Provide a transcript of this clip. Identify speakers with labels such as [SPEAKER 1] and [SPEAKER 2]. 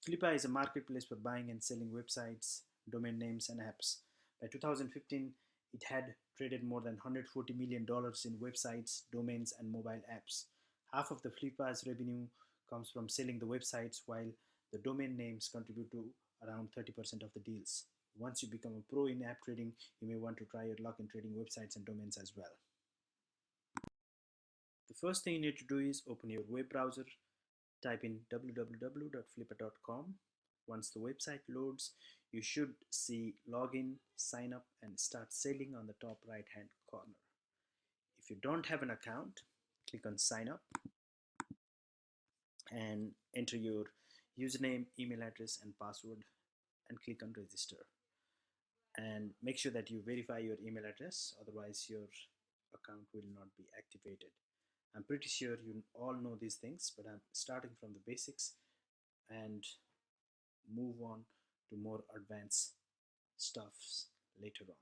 [SPEAKER 1] Flippa is a marketplace for buying and selling websites, domain names, and apps. By 2015, it had traded more than $140 million in websites, domains, and mobile apps. Half of the Flippa's revenue comes from selling the websites, while the domain names contribute to around 30% of the deals. Once you become a pro in app trading, you may want to try your luck in trading websites and domains as well. The first thing you need to do is open your web browser, type in www.flippa.com. Once the website loads, you should see login, sign up, and start selling on the top right hand corner. If you don't have an account, click on sign up and enter your username, email address, and password and click on register. And make sure that you verify your email address, otherwise your account will not be activated. I'm pretty sure you all know these things, but I'm starting from the basics and move on to more advanced stuffs later on.